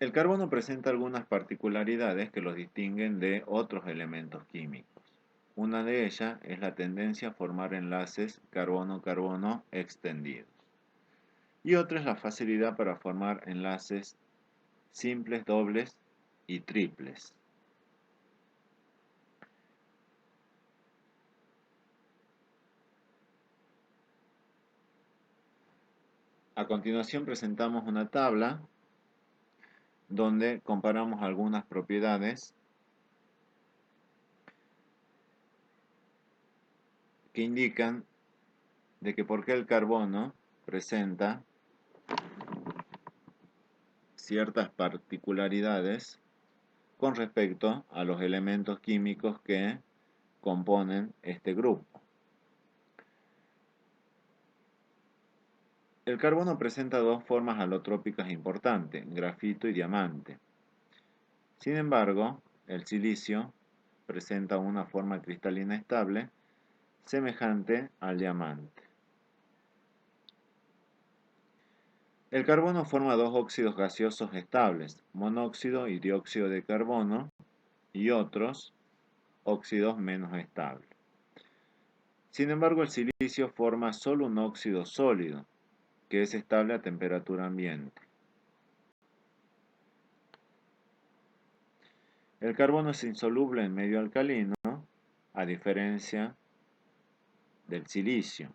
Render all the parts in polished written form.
El carbono presenta algunas particularidades que los distinguen de otros elementos químicos. Una de ellas es la tendencia a formar enlaces carbono-carbono extendidos. Y otra es la facilidad para formar enlaces simples, dobles y triples. A continuación presentamos una tabla donde comparamos algunas propiedades que indican de que por qué el carbono presenta ciertas particularidades con respecto a los elementos químicos que componen este grupo. El carbono presenta dos formas alotrópicas importantes, grafito y diamante. Sin embargo, el silicio presenta una forma cristalina estable semejante al diamante. El carbono forma dos óxidos gaseosos estables, monóxido y dióxido de carbono, y otros óxidos menos estables. Sin embargo, el silicio forma solo un óxido sólido, que es estable a temperatura ambiente. El carbono es insoluble en medio alcalino, a diferencia del silicio.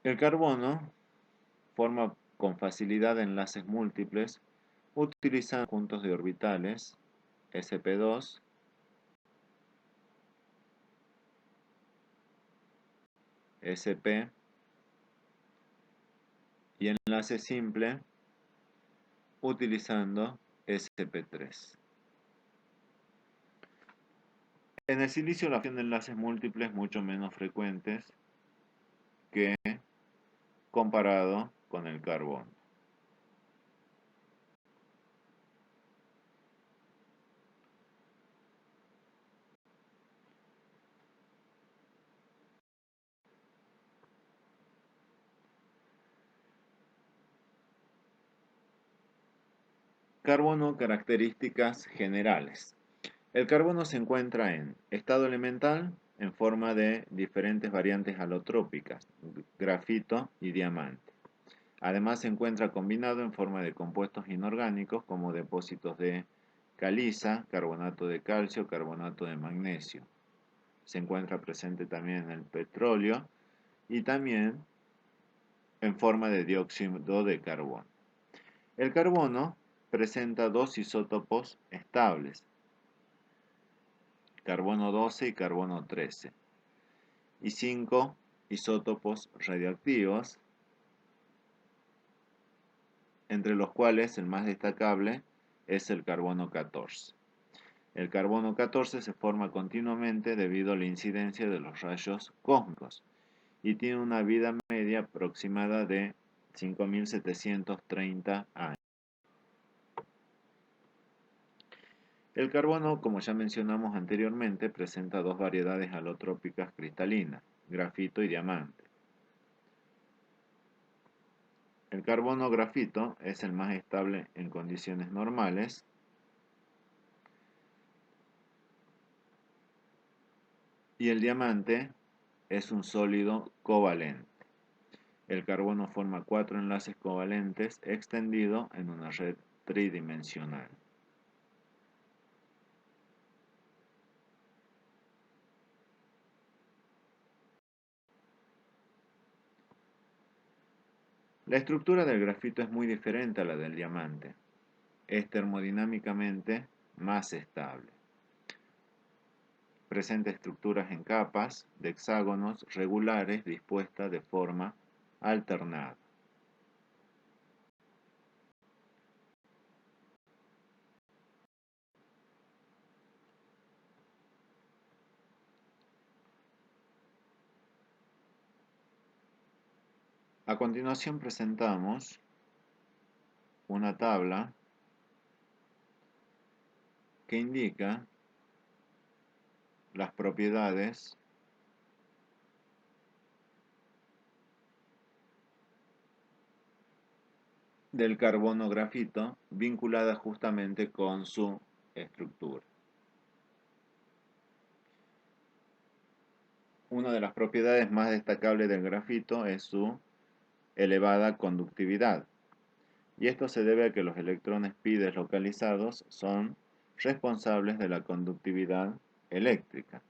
El carbono forma con facilidad enlaces múltiples utilizando conjuntos de orbitales sp2, sp y enlace simple utilizando sp3. En el silicio la formación de enlaces múltiples es mucho menos frecuentes que comparado con el carbono. Carbono, características generales. El carbono se encuentra en estado elemental en forma de diferentes variantes alotrópicas, grafito y diamante. Además se encuentra combinado en forma de compuestos inorgánicos como depósitos de caliza, carbonato de calcio, carbonato de magnesio. Se encuentra presente también en el petróleo y también en forma de dióxido de carbono. El carbono presenta dos isótopos estables, carbono 12 y carbono 13, y 5 isótopos radioactivos, entre los cuales el más destacable es el carbono 14. El carbono 14 se forma continuamente debido a la incidencia de los rayos cósmicos y tiene una vida media aproximada de 5.730 años. El carbono, como ya mencionamos anteriormente, presenta dos variedades alotrópicas cristalinas, grafito y diamante. El carbono grafito es el más estable en condiciones normales y el diamante es un sólido covalente. El carbono forma 4 enlaces covalentes extendidos en una red tridimensional. La estructura del grafito es muy diferente a la del diamante. Es termodinámicamente más estable. Presenta estructuras en capas de hexágonos regulares dispuestas de forma alternada. A continuación presentamos una tabla que indica las propiedades del carbono grafito vinculada justamente con su estructura. Una de las propiedades más destacables del grafito es su elevada conductividad, y esto se debe a que los electrones pi deslocalizados son responsables de la conductividad eléctrica.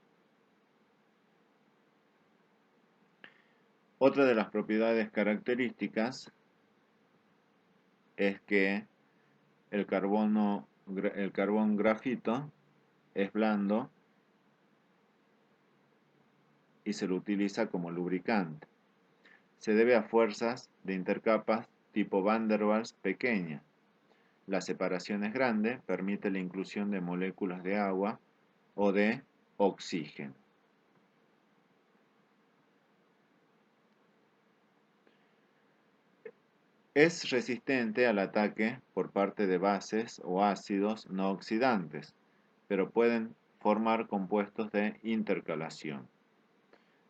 Otra de las propiedades características es que el carbón grafito es blando y se lo utiliza como lubricante. Se debe a fuerzas de intercapas tipo Van der Waals pequeña. La separación es grande, permite la inclusión de moléculas de agua o de oxígeno. Es resistente al ataque por parte de bases o ácidos no oxidantes, pero pueden formar compuestos de intercalación.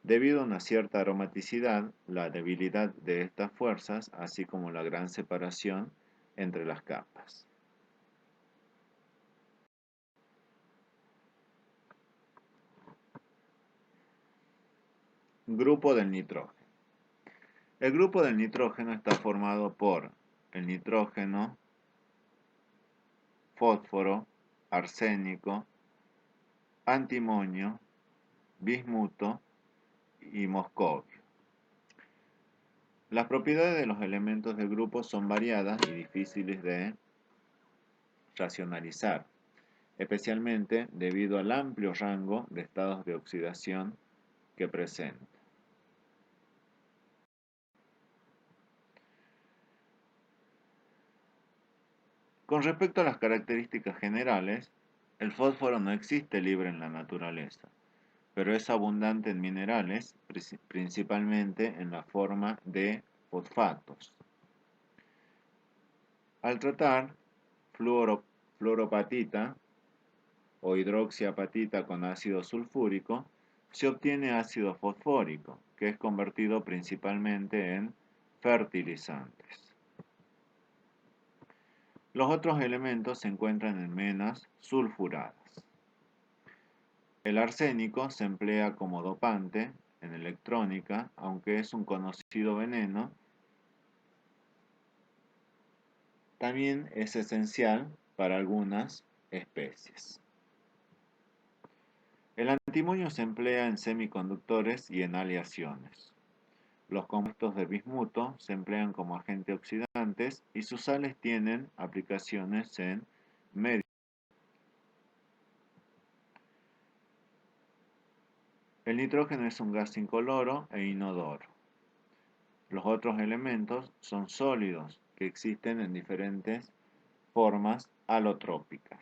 Debido a una cierta aromaticidad, la debilidad de estas fuerzas, así como la gran separación entre las capas. Grupo del nitrógeno. El grupo del nitrógeno está formado por el nitrógeno, fósforo, arsénico, antimonio, bismuto y moscovio. Las propiedades de los elementos del grupo son variadas y difíciles de racionalizar, especialmente debido al amplio rango de estados de oxidación que presenta. Con respecto a las características generales, el fósforo no existe libre en la naturaleza, pero es abundante en minerales, principalmente en la forma de fosfatos. Al tratar fluoropatita o hidroxiapatita con ácido sulfúrico, se obtiene ácido fosfórico, que es convertido principalmente en fertilizantes. Los otros elementos se encuentran en menas sulfuradas. El arsénico se emplea como dopante en electrónica, aunque es un conocido veneno. También es esencial para algunas especies. El antimonio se emplea en semiconductores y en aleaciones. Los compuestos de bismuto se emplean como agentes oxidantes y sus sales tienen aplicaciones en medicina. El nitrógeno es un gas incoloro e inodoro. Los otros elementos son sólidos que existen en diferentes formas alotrópicas.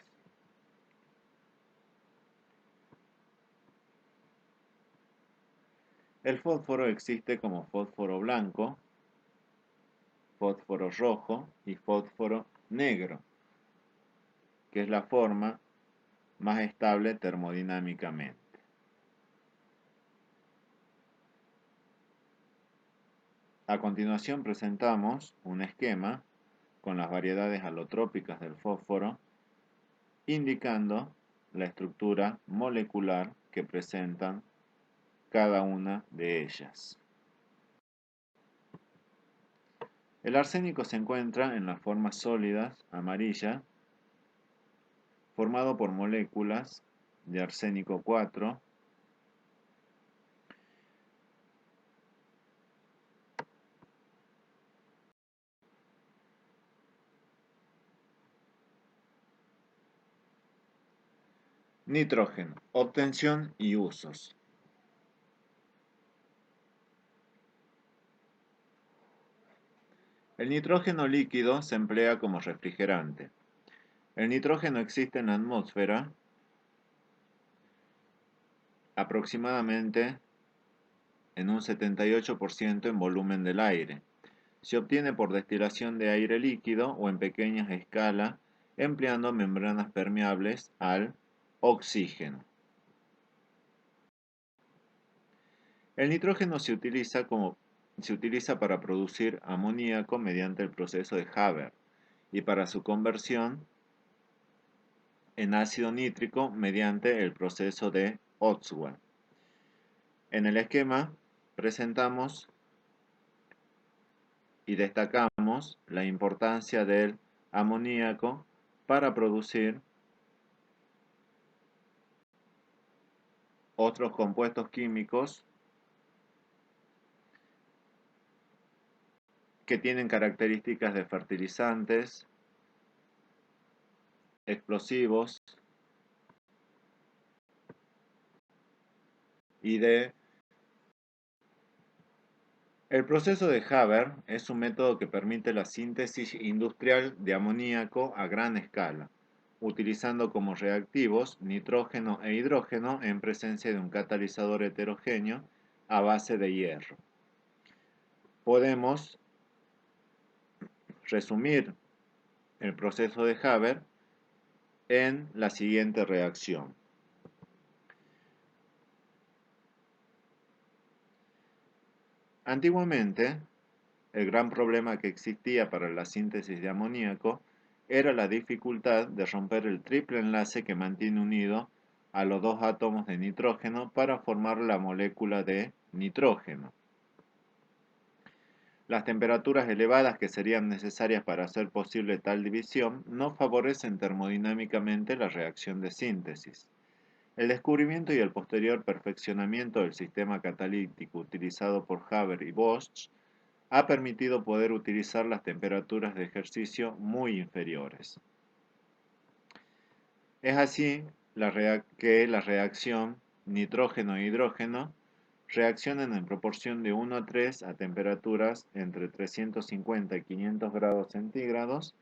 El fósforo existe como fósforo blanco, fósforo rojo y fósforo negro, que es la forma más estable termodinámicamente. A continuación presentamos un esquema con las variedades alotrópicas del fósforo, indicando la estructura molecular que presentan cada una de ellas. El arsénico se encuentra en las formas sólidas amarilla, formado por moléculas de arsénico 4, nitrógeno, obtención y usos. El nitrógeno líquido se emplea como refrigerante. El nitrógeno existe en la atmósfera aproximadamente en un 78% en volumen del aire. Se obtiene por destilación de aire líquido o en pequeñas escalas empleando membranas permeables al oxígeno. El nitrógeno se utiliza como se utiliza para producir amoníaco mediante el proceso de Haber y para su conversión en ácido nítrico mediante el proceso de Ostwald. En el esquema presentamos y destacamos la importancia del amoníaco para producir otros compuestos químicos que tienen características de fertilizantes, explosivos y de... El proceso de Haber es un método que permite la síntesis industrial de amoníaco a gran escala, utilizando como reactivos nitrógeno e hidrógeno en presencia de un catalizador heterogéneo a base de hierro. Podemos resumir el proceso de Haber en la siguiente reacción. Antiguamente, el gran problema que existía para la síntesis de amoníaco era la dificultad de romper el triple enlace que mantiene unido a los dos átomos de nitrógeno para formar la molécula de nitrógeno. Las temperaturas elevadas que serían necesarias para hacer posible tal división no favorecen termodinámicamente la reacción de síntesis. El descubrimiento y el posterior perfeccionamiento del sistema catalítico utilizado por Haber y Bosch ha permitido poder utilizar las temperaturas de ejercicio muy inferiores. Es así que la reacción nitrógeno-hidrógeno reaccionan en proporción de 1 a 3 a temperaturas entre 350 y 500 grados centígrados,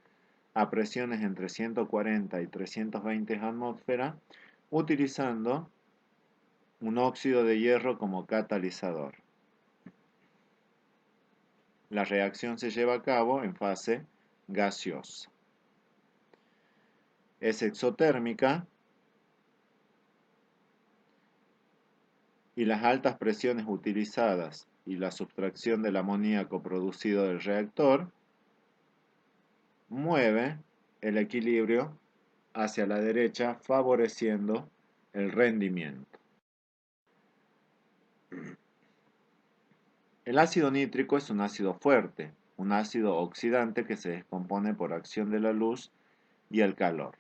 a presiones entre 140 y 320 atmósferas, utilizando un óxido de hierro como catalizador. La reacción se lleva a cabo en fase gaseosa. Es exotérmica y las altas presiones utilizadas y la sustracción del amoníaco producido del reactor mueve el equilibrio hacia la derecha, favoreciendo el rendimiento. El ácido nítrico es un ácido fuerte, un ácido oxidante que se descompone por acción de la luz y el calor.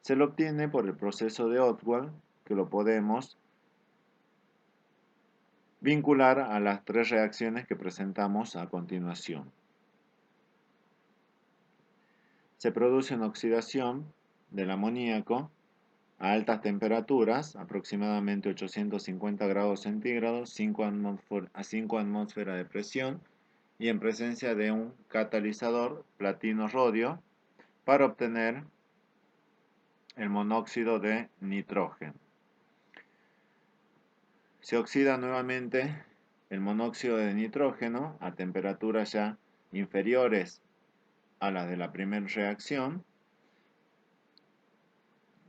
Se lo obtiene por el proceso de Ostwald, que lo podemos vincular a las tres reacciones que presentamos a continuación. Se produce una oxidación del amoníaco a altas temperaturas, aproximadamente 850 grados centígrados, 5 atmósferas de presión, y en presencia de un catalizador platino-rodio para obtener el monóxido de nitrógeno. Se oxida nuevamente el monóxido de nitrógeno a temperaturas ya inferiores a las de la primera reacción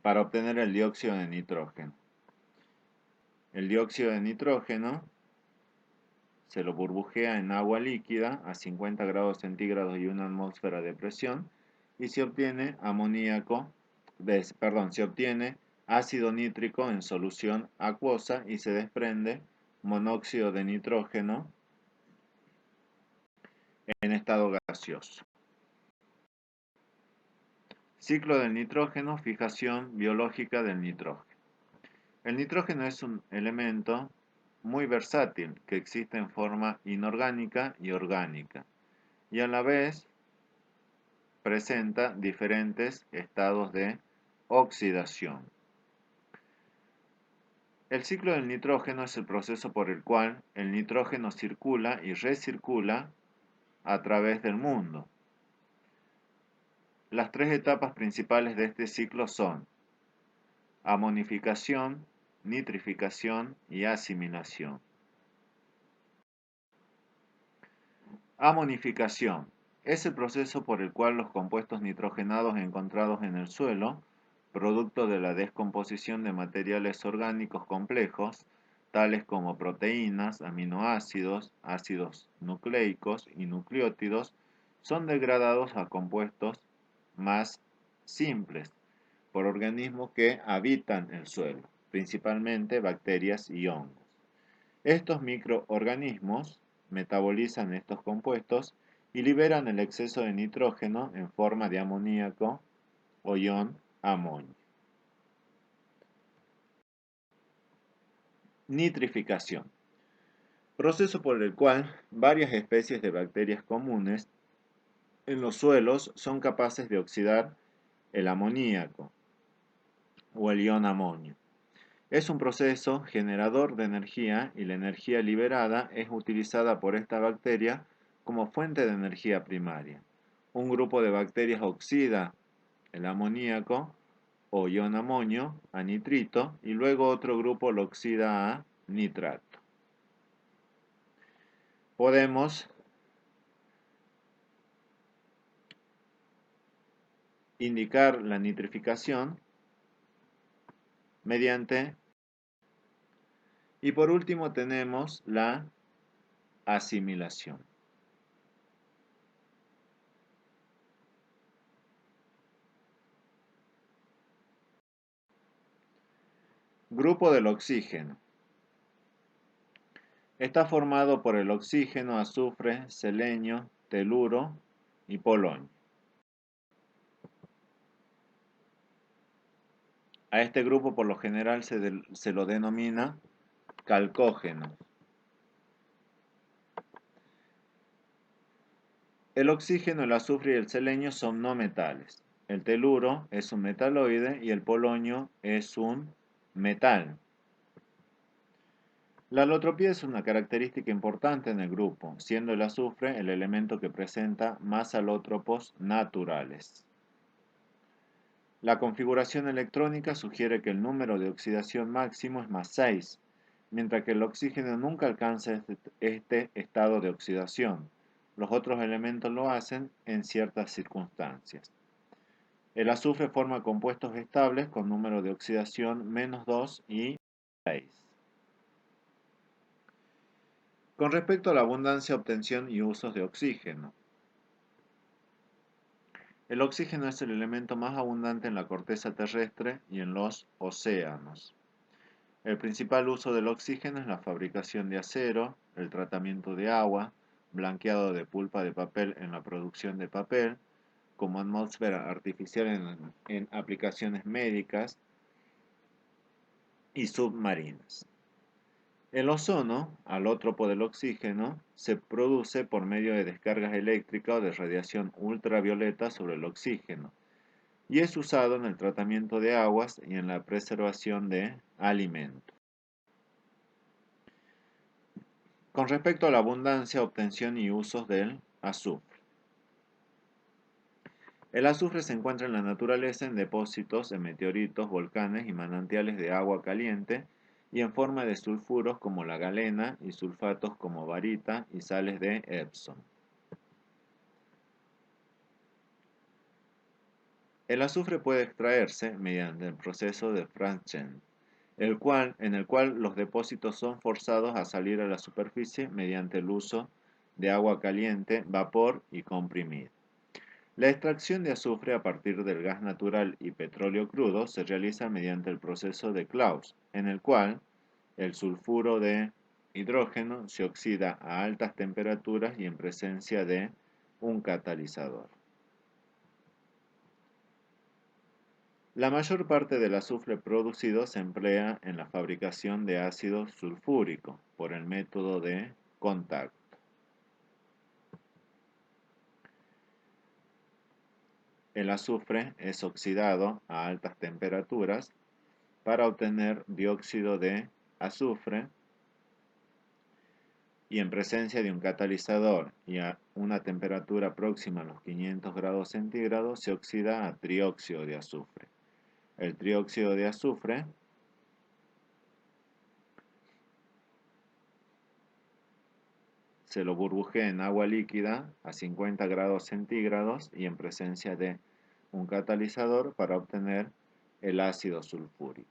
para obtener el dióxido de nitrógeno. El dióxido de nitrógeno se lo burbujea en agua líquida a 50 grados centígrados y 1 atmósfera de presión y se obtiene se obtiene ácido nítrico en solución acuosa y se desprende monóxido de nitrógeno en estado gaseoso. Ciclo del nitrógeno, fijación biológica del nitrógeno. El nitrógeno es un elemento muy versátil que existe en forma inorgánica y orgánica y a la vez presenta diferentes estados de oxidación. El ciclo del nitrógeno es el proceso por el cual el nitrógeno circula y recircula a través del mundo. Las tres etapas principales de este ciclo son amonificación, nitrificación y asimilación. Amonificación es el proceso por el cual los compuestos nitrogenados encontrados en el suelo, producto de la descomposición de materiales orgánicos complejos, tales como proteínas, aminoácidos, ácidos nucleicos y nucleótidos, son degradados a compuestos más simples por organismos que habitan el suelo, principalmente bacterias y hongos. Estos microorganismos metabolizan estos compuestos y liberan el exceso de nitrógeno en forma de amoníaco o ion amonio. Nitrificación. Proceso por el cual varias especies de bacterias comunes en los suelos son capaces de oxidar el amoníaco o el ion amonio. Es un proceso generador de energía y la energía liberada es utilizada por esta bacteria como fuente de energía primaria. Un grupo de bacterias oxida el amoníaco o ion amonio a nitrito y luego otro grupo lo oxida a nitrato. Podemos indicar la nitrificación mediante, y por último tenemos la asimilación. Grupo del oxígeno. Está formado por el oxígeno, azufre, selenio, teluro y polonio. A este grupo por lo general se lo denomina calcógeno. El oxígeno, el azufre y el selenio son no metales. El teluro es un metaloide y el polonio es un metal. La alotropía es una característica importante en el grupo, siendo el azufre el elemento que presenta más alótropos naturales. La configuración electrónica sugiere que el número de oxidación máximo es más 6, mientras que el oxígeno nunca alcanza este estado de oxidación. Los otros elementos lo hacen en ciertas circunstancias. El azufre forma compuestos estables con número de oxidación menos 2 y 6. Con respecto a la abundancia, obtención y usos de oxígeno. El oxígeno es el elemento más abundante en la corteza terrestre y en los océanos. El principal uso del oxígeno es la fabricación de acero, el tratamiento de agua, blanqueado de pulpa de papel en la producción de papel, como atmósfera artificial en aplicaciones médicas y submarinas. El ozono, alótropo del oxígeno, se produce por medio de descargas eléctricas o de radiación ultravioleta sobre el oxígeno y es usado en el tratamiento de aguas y en la preservación de alimentos. Con respecto a la abundancia, obtención y usos del azufre. El azufre se encuentra en la naturaleza en depósitos en meteoritos, volcanes y manantiales de agua caliente y en forma de sulfuros como la galena y sulfatos como barita y sales de Epsom. El azufre puede extraerse mediante el proceso de Frantzen, en el cual los depósitos son forzados a salir a la superficie mediante el uso de agua caliente, vapor y comprimido. La extracción de azufre a partir del gas natural y petróleo crudo se realiza mediante el proceso de Claus, en el cual el sulfuro de hidrógeno se oxida a altas temperaturas y en presencia de un catalizador. La mayor parte del azufre producido se emplea en la fabricación de ácido sulfúrico por el método de contacto. El azufre es oxidado a altas temperaturas para obtener dióxido de azufre y en presencia de un catalizador y a una temperatura próxima a los 500 grados centígrados se oxida a trióxido de azufre. El trióxido de azufre se lo burbujea en agua líquida a 50 grados centígrados y en presencia de un catalizador para obtener el ácido sulfúrico.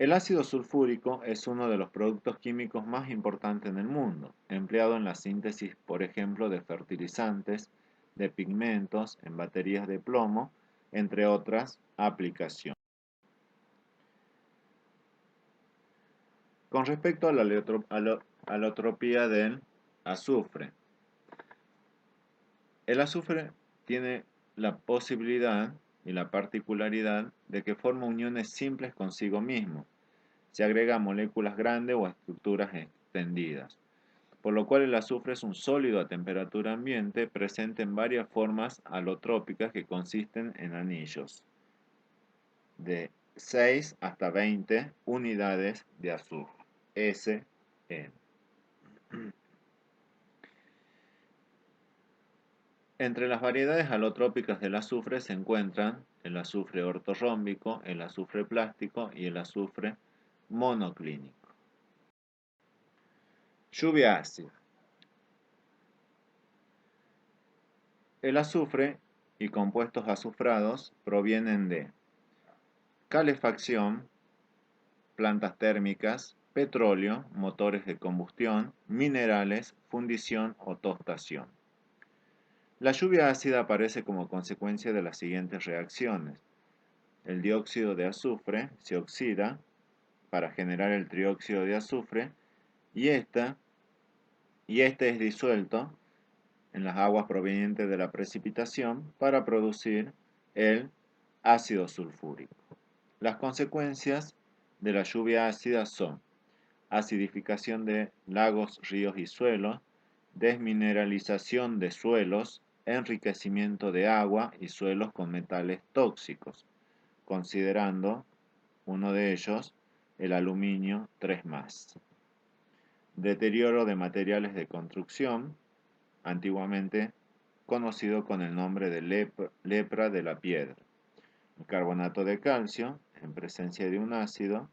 El ácido sulfúrico es uno de los productos químicos más importantes en el mundo, empleado en la síntesis, por ejemplo, de fertilizantes, de pigmentos, en baterías de plomo, entre otras aplicaciones. Con respecto a la alotropía del azufre, el azufre tiene la posibilidad y la particularidad de que forma uniones simples consigo mismo. Se agrega a moléculas grandes o a estructuras extendidas, por lo cual el azufre es un sólido a temperatura ambiente presente en varias formas alotrópicas que consisten en anillos de 6 hasta 20 unidades de azufre, SN. Entre las variedades alotrópicas del azufre se encuentran el azufre ortorrómbico, el azufre plástico y el azufre monoclínico. Lluvia ácida. El azufre y compuestos azufrados provienen de calefacción, plantas térmicas, petróleo, motores de combustión, minerales, fundición o tostación. La lluvia ácida aparece como consecuencia de las siguientes reacciones. El dióxido de azufre se oxida para generar el trióxido de azufre y este es disuelto en las aguas provenientes de la precipitación para producir el ácido sulfúrico. Las consecuencias de la lluvia ácida son acidificación de lagos, ríos y suelos, desmineralización de suelos, enriquecimiento de agua y suelos con metales tóxicos, considerando uno de ellos el aluminio 3+. Deterioro de materiales de construcción, antiguamente conocido con el nombre de lepra de la piedra. El carbonato de calcio, en presencia de un ácido,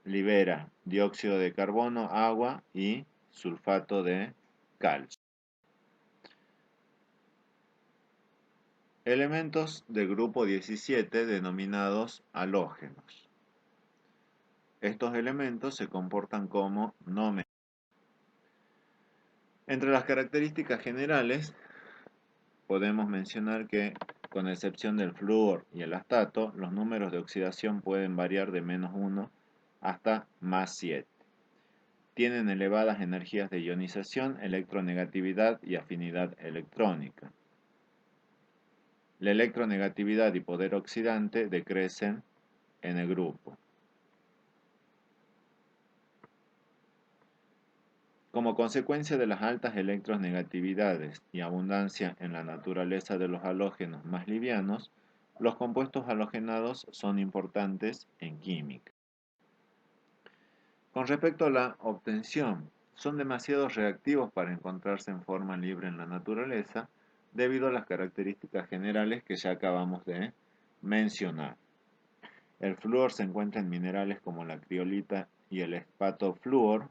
libera dióxido de carbono, agua y sulfato de calcio. Elementos del grupo 17 denominados halógenos. Estos elementos se comportan como no metálicos. Entre las características generales, podemos mencionar que, con excepción del flúor y el astato, los números de oxidación pueden variar de -1 hasta +7. Tienen elevadas energías de ionización, electronegatividad y afinidad electrónica. La electronegatividad y poder oxidante decrecen en el grupo. Como consecuencia de las altas electronegatividades y abundancia en la naturaleza de los halógenos más livianos, los compuestos halogenados son importantes en química. Con respecto a la obtención, son demasiado reactivos para encontrarse en forma libre en la naturaleza debido a las características generales que ya acabamos de mencionar. El flúor se encuentra en minerales como la criolita y el espatoflúor.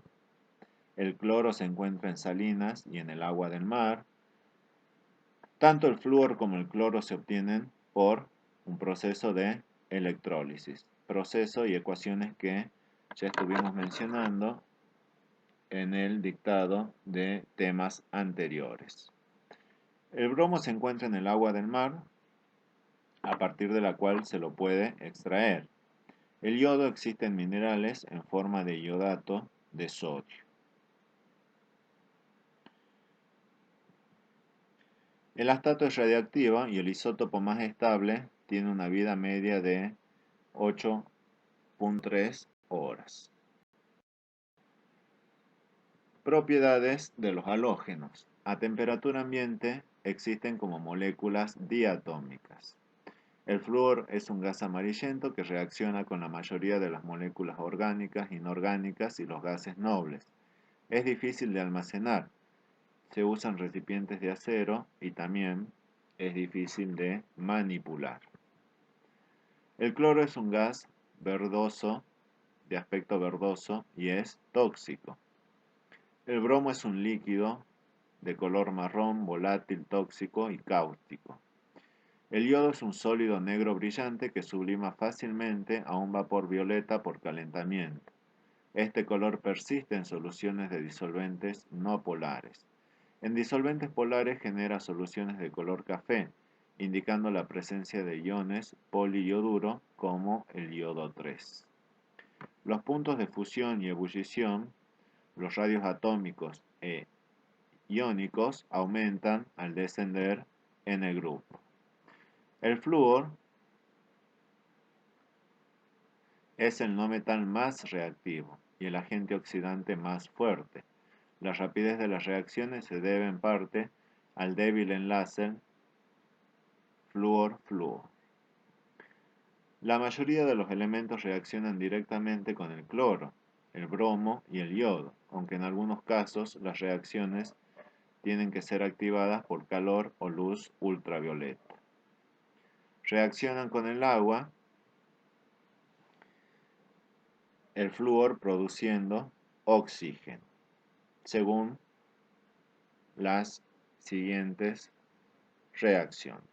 El cloro se encuentra en salinas y en el agua del mar. Tanto el flúor como el cloro se obtienen por un proceso de electrólisis, proceso y ecuaciones que ya estuvimos mencionando en el dictado de temas anteriores. El bromo se encuentra en el agua del mar, a partir de la cual se lo puede extraer. El yodo existe en minerales en forma de iodato de sodio. El astato es radiactivo y el isótopo más estable tiene una vida media de 8.3 horas. Propiedades de los halógenos. A temperatura ambiente existen como moléculas diatómicas. El flúor es un gas amarillento que reacciona con la mayoría de las moléculas orgánicas, inorgánicas y los gases nobles. Es difícil de almacenar. Se usan recipientes de acero y también es difícil de manipular. El cloro es un gas verdoso, de aspecto verdoso y es tóxico. El bromo es un líquido de color marrón, volátil, tóxico y cáustico. El yodo es un sólido negro brillante que sublima fácilmente a un vapor violeta por calentamiento. Este color persiste en soluciones de disolventes no polares. En disolventes polares genera soluciones de color café, indicando la presencia de iones poliyoduro como el yodo 3. Los puntos de fusión y ebullición, los radios atómicos e iónicos aumentan al descender en el grupo. El flúor es el no metal más reactivo y el agente oxidante más fuerte. La rapidez de las reacciones se debe en parte al débil enlace flúor-flúor. La mayoría de los elementos reaccionan directamente con el cloro, el bromo y el yodo, aunque en algunos casos las reacciones tienen que ser activadas por calor o luz ultravioleta. Reaccionan con el agua, el flúor produciendo oxígeno, según las siguientes reacciones.